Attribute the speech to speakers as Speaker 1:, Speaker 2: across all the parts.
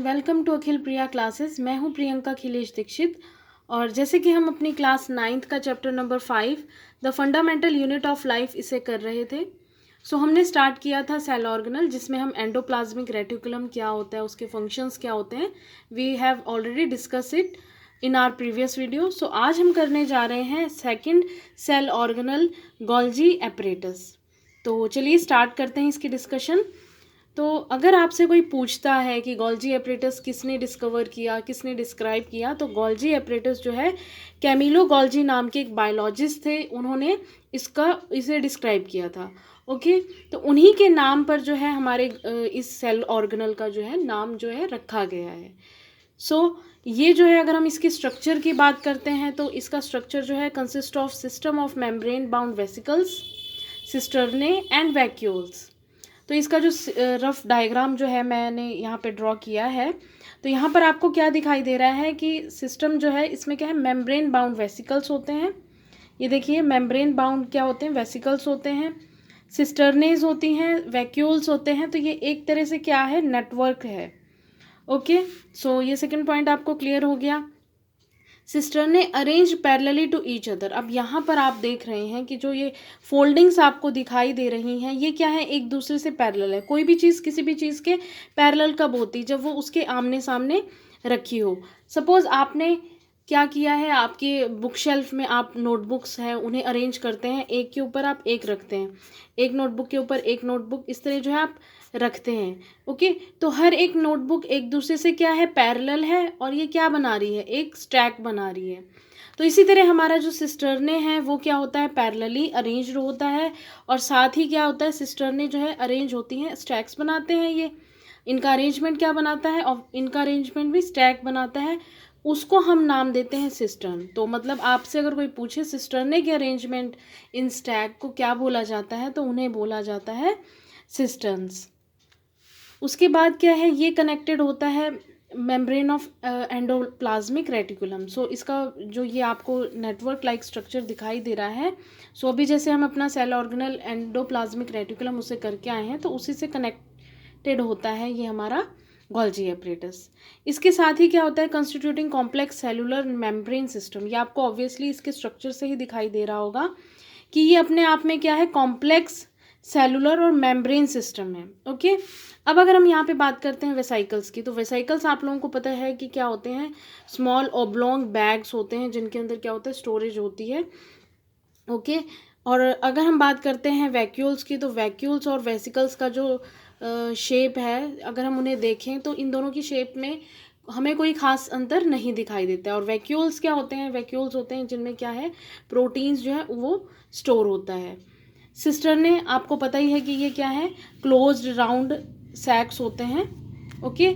Speaker 1: Welcome to Akhil Priya classes. मैं हूं प्रियंका अखिलेश दीक्षित। और जैसे कि हम अपनी क्लास 9th का chapter number 5 the fundamental unit of life इसे कर रहे थे। हमने स्टार्ट किया था सेल ऑर्गेनल, जिसमें हम एंडोप्लाज्मिक रेटिकुलम क्या होता है, उसके फंक्शंस क्या होते हैं, we have already discuss it in our previous video. आज हम करने जा रहे हैं second cell organelle Golgi apparatus. तो चलिए स्टार्ट करते हैं इसकी डिस्कशन। तो अगर आपसे कोई पूछता है कि गोल्जी एपरेटस किसने डिस्कवर किया, किसने डिस्क्राइब किया, तो गोल्जी एपरेटस जो है कैमिलो गोल्जी नाम के एक बायोलॉजिस्ट थे, उन्होंने इसे डिस्क्राइब किया था। ओके, तो उन्हीं के नाम पर जो है हमारे इस सेल ऑर्गेनल का जो है नाम जो है रखा गया है। ये जो है, अगर हम इसकी स्ट्रक्चर की बात करते हैं तो इसका स्ट्रक्चर जो है consist of system of membrane bound vesicles, cisternae and vacuoles. तो इसका जो रफ डायग्राम जो है मैंने यहाँ पे ड्रॉ किया है, तो यहाँ पर आपको क्या दिखाई दे रहा है कि सिस्टम जो है इसमें क्या है, मेम्ब्रेन बाउंड वेसिकल्स होते हैं। ये देखिए, मेम्ब्रेन बाउंड क्या होते हैं, वेसिकल्स होते हैं, सिस्टर्नेज होती हैं, वैक्यूल्स होते हैं। तो ये एक तरह से क्या है, नेटवर्क है। ओके, ये सेकंड पॉइंट आपको क्लियर हो गया। सिस्टर ने arrange parallelly to each other. अब यहाँ पर आप देख रहे हैं कि जो ये फोल्डिंग्स आपको दिखाई दे रही हैं, ये क्या है, एक दूसरे से पैरेलल है। कोई भी चीज़ किसी भी चीज़ के पैरेलल कब होती है, जब वो उसके आमने सामने रखी हो। सपोज आपने क्या किया है, आपके बुक शेल्फ में आप नोटबुक्स हैं उन्हें अरेंज करते हैं, एक के ऊपर आप एक रखते हैं, एक नोटबुक के ऊपर एक नोटबुक, इस तरह जो है आप रखते हैं। ओके, तो हर एक नोटबुक एक दूसरे से क्या है, पैरेलल है, और ये क्या बना रही है, एक स्टैक बना रही है। तो इसी तरह हमारा जो सिस्टर्ने है वो क्या होता है, पैरेलली अरेंज होता है, और साथ ही क्या होता है, सिस्टर्ने जो है अरेंज होती हैं, स्टैक्स बनाते हैं। ये इनका अरेंजमेंट क्या बनाता है, और इनका अरेंजमेंट भी स्टैक बनाता है, उसको हम नाम देते हैं सिस्टर्न। तो मतलब आपसे अगर कोई पूछे सिस्टर्ने के अरेंजमेंट इन स्टैक को क्या बोला जाता है, तो उन्हें बोला जाता है सिस्टर्न्स। उसके बाद क्या है, ये कनेक्टेड होता है मेम्ब्रेन ऑफ एंडोप्लाज्मिक रेटिकुलम। इसका जो ये आपको नेटवर्क लाइक स्ट्रक्चर दिखाई दे रहा है, अभी जैसे हम अपना सेल ऑर्गेनल एंडोप्लाज्मिक रेटिकुलम उसे करके आए हैं, तो उसी से कनेक्टेड होता है ये हमारा गोल्जी एपरेटस। इसके साथ ही क्या होता है, constituting complex cellular membrane system. ये आपको ऑब्वियसली इसके स्ट्रक्चर से ही दिखाई दे रहा होगा कि ये अपने आप में क्या है, कॉम्प्लेक्स सेलुलर और मेम्ब्रेन सिस्टम है। ओके, अब अगर हम यहाँ पे बात करते हैं वेसाइकल्स की, तो वेसाइकल्स आप लोगों को पता है कि क्या होते हैं, स्मॉल ओब्लोंग बैग्स होते हैं जिनके अंदर क्या होता है, स्टोरेज होती है। ओके, और अगर हम बात करते हैं वैक्यूल्स की, तो वैक्यूल्स और वेसिकल्स का जो शेप है, अगर हम उन्हें देखें तो इन दोनों की शेप में हमें कोई खास अंतर नहीं दिखाई देता है। और वैक्यूल्स क्या होते हैं, वैक्यूल्स होते हैं जिनमें क्या है, प्रोटीन्स जो है वो स्टोर होता है। सिस्टर ने आपको पता ही है कि ये क्या है, क्लोज्ड राउंड सैक्स होते हैं। ओके,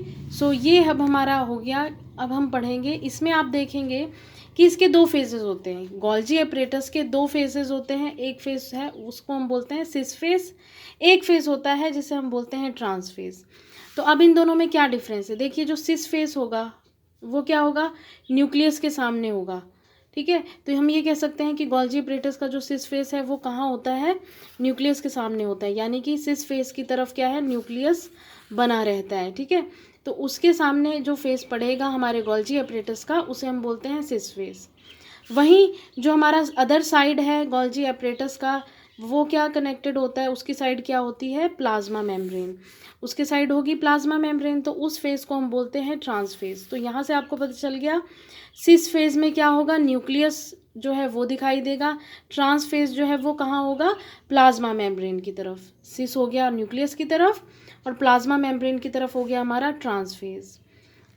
Speaker 1: ये अब हमारा हो गया। अब हम पढ़ेंगे, इसमें आप देखेंगे कि इसके दो फेजेस होते हैं। गोल्जी एपरेटस के दो फेजेस होते हैं। एक फेज है उसको हम बोलते हैं सिस फेज, एक फेज होता है जिसे हम बोलते हैं ट्रांस फेज। तो अब इन दोनों में क्या डिफरेंस है, देखिए, जो सिस फेज होगा वो क्या होगा, न्यूक्लियस के सामने होगा। ठीक है, तो हम ये कह सकते हैं कि गोल्जी एपरेटस का जो सिस फेस है वो कहाँ होता है, न्यूक्लियस के सामने होता है, यानी कि सिस फेस की तरफ क्या है, न्यूक्लियस बना रहता है। ठीक है, तो उसके सामने जो फेस पड़ेगा हमारे गोल्जी एपरेटस का, उसे हम बोलते हैं सिस फेस। वहीं जो हमारा अदर साइड है गोल्जी एपरेटस का, वो क्या कनेक्टेड होता है, उसकी साइड क्या होती है, प्लाज्मा मेम्ब्रेन। उसके साइड होगी प्लाज्मा मेम्ब्रेन, तो उस फेज को हम बोलते हैं ट्रांस फेज। तो यहाँ से आपको पता चल गया, सिस फेज में क्या होगा, न्यूक्लियस जो है वो दिखाई देगा, ट्रांस फेज जो है वो कहाँ होगा, प्लाज्मा मेम्ब्रेन की तरफ। सिस हो गया न्यूक्लियस की तरफ, और प्लाज्मा मेम्ब्रेन की तरफ हो गया हमारा ट्रांस फेज।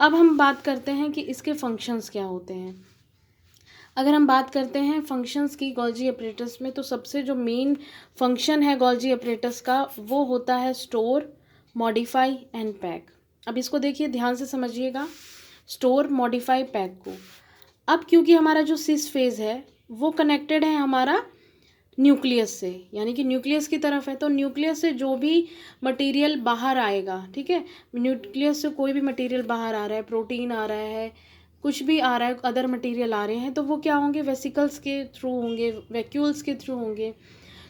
Speaker 1: अब हम बात करते हैं कि इसके फंक्शंस क्या होते हैं। अगर हम बात करते हैं फंक्शंस की गोल्जी एपरेटस में, तो सबसे जो मेन फंक्शन है गोल्जी एपरेटस का वो होता है स्टोर, मॉडिफाई एंड पैक। अब इसको देखिए, ध्यान से समझिएगा, स्टोर, मॉडिफाई, पैक को। अब क्योंकि हमारा जो सिस फेज है वो कनेक्टेड है हमारा न्यूक्लियस से, यानी कि न्यूक्लियस की तरफ है, तो न्यूक्लियस से जो भी मटेरियल बाहर आएगा, ठीक है, न्यूक्लियस से कोई भी मटेरियल बाहर आ रहा है, प्रोटीन आ रहा है, कुछ भी आ रहा है, अदर मटेरियल आ रहे हैं, तो वो क्या होंगे, वेसिकल्स के थ्रू होंगे, वैक्यूल्स के थ्रू होंगे।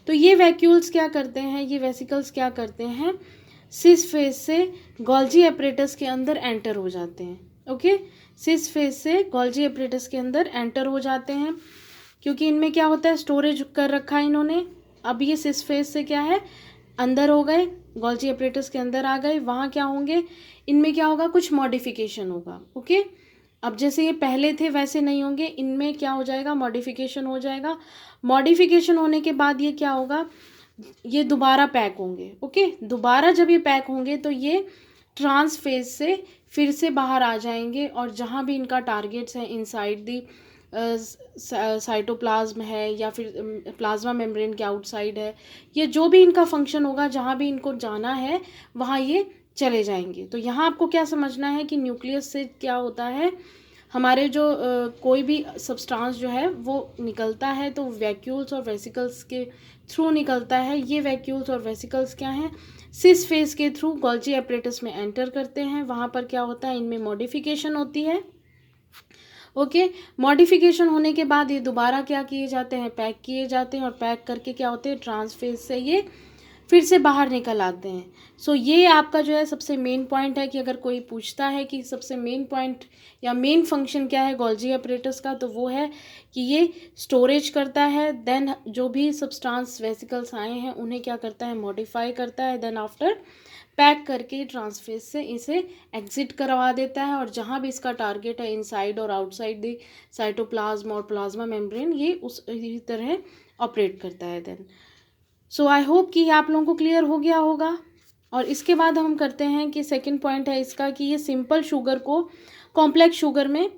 Speaker 1: तो ये वैक्यूल्स क्या करते हैं, ये वेसिकल्स क्या करते हैं, सिस फेज से गोल्जी एपरेटस के अंदर एंटर हो जाते हैं। ओके, सिस फेज से गोल्जी एपरेटस के अंदर एंटर हो जाते हैं, क्योंकि इनमें क्या होता है, स्टोरेज कर रखा है इन्होंने। अब ये सिस फेज से क्या है, अंदर हो गए, गोल्जी एपरेटस के अंदर आ गए। वहाँ क्या होंगे, इनमें क्या होगा, कुछ मॉडिफिकेशन होगा। ओके, अब जैसे ये पहले थे वैसे नहीं होंगे, इनमें क्या हो जाएगा, मॉडिफिकेशन हो जाएगा। मॉडिफिकेशन होने के बाद ये क्या होगा, ये दोबारा पैक होंगे। ओके, दोबारा जब ये पैक होंगे तो ये ट्रांस फेज से फिर से बाहर आ जाएंगे, और जहाँ भी इनका टारगेट्स है इनसाइड दी साइटोप्लाज्म है या फिर प्लाज्मा मेम्ब्रेन के आउटसाइड है, ये जो भी इनका फंक्शन होगा, जहाँ भी इनको जाना है वहाँ ये चले जाएंगे। तो यहाँ आपको क्या समझना है कि न्यूक्लियस से क्या होता है, हमारे जो कोई भी सब्सटेंस जो है वो निकलता है तो वैक्यूल्स और वेसिकल्स के थ्रू निकलता है। ये वैक्यूल्स और वेसिकल्स क्या हैं, सिस फेज के थ्रू गोल्जी एपरेटस में एंटर करते हैं। वहाँ पर क्या होता है, इनमें मॉडिफिकेशन होती है। ओके, मॉडिफिकेशन होने के बाद ये दोबारा क्या किए जाते हैं, पैक किए जाते हैं, और पैक करके क्या होते हैं, ट्रांसफेज से ये फिर से बाहर निकल आते हैं। सो ये आपका जो है सबसे मेन पॉइंट है कि अगर कोई पूछता है कि सबसे मेन पॉइंट या मेन फंक्शन क्या है गोल्जी एपरेटस का, तो वो है कि ये स्टोरेज करता है, देन जो भी सब्सटेंस वेसिकल्स आए हैं उन्हें क्या करता है, मॉडिफाई करता है, देन आफ्टर पैक करके ट्रांसफेज से इसे एग्जिट करवा देता है, और जहाँ भी इसका टारगेट है इनसाइड और आउटसाइड द साइटोप्लाज्म और प्लाज्मा मेम्ब्रेन, ये उस इसी तरह ऑपरेट करता है। देन सो आई होप कि आप लोगों को क्लियर हो गया होगा। और इसके बाद हम करते हैं कि सेकंड पॉइंट है इसका कि ये सिंपल शुगर को कॉम्प्लेक्स शुगर में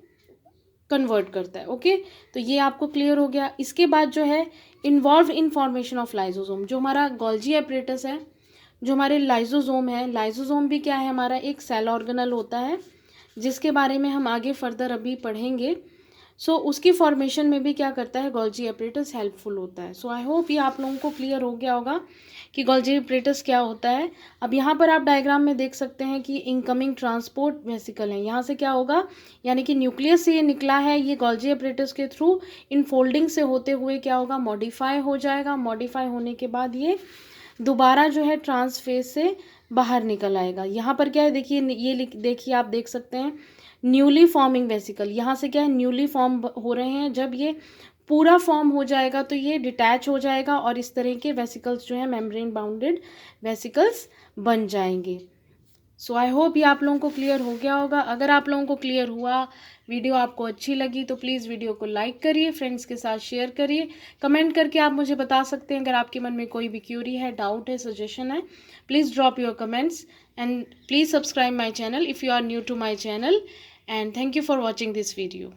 Speaker 1: कन्वर्ट करता है। ओके, तो ये आपको क्लियर हो गया। इसके बाद जो है involve in formation of lysosome, जो हमारा गोल्जी एपरेटस है, जो हमारे लाइजोसोम है, लाइजोसोम भी क्या है, हमारा एक सेल ऑर्गेनल होता है, जिसके बारे में हम आगे फर्दर अभी पढ़ेंगे। सो उसकी फॉर्मेशन में भी क्या करता है, गोल्जी एपरेटस हेल्पफुल होता है। सो आई होप ये आप लोगों को क्लियर हो गया होगा कि गोल्जी एपरेटस क्या होता है। अब यहाँ पर आप डायग्राम में देख सकते हैं कि इनकमिंग ट्रांसपोर्ट वेसिकल है, यहाँ से क्या होगा, यानी कि न्यूक्लियस से ये निकला है, ये गोल्जी एपरेटस के थ्रू इन फोल्डिंग से होते हुए क्या होगा, मॉडिफाई हो जाएगा। मॉडिफाई होने के बाद ये दोबारा जो है ट्रांसफेज से बाहर निकल आएगा। यहाँ पर क्या है, देखिए ये देखिए आप देख सकते हैं न्यूली फॉर्मिंग वेसिकल, यहाँ से क्या है, न्यूली फॉर्म हो रहे हैं। जब ये पूरा फॉर्म हो जाएगा तो ये डिटैच हो जाएगा, और इस तरह के वेसिकल्स जो है मेम्ब्रेन बाउंडेड वेसिकल्स बन जाएंगे। सो आई होप ये आप लोगों को क्लियर हो गया होगा। अगर आप लोगों को क्लियर हुआ, वीडियो आपको अच्छी लगी, तो प्लीज़ वीडियो को लाइक करिए, फ्रेंड्स के साथ शेयर करिए, कमेंट करके आप मुझे बता सकते हैं अगर आपके मन में कोई भी क्यूरी है, डाउट है, सजेशन है, please drop your comments, and please subscribe my channel if you are new to my channel, and thank you for watching this video.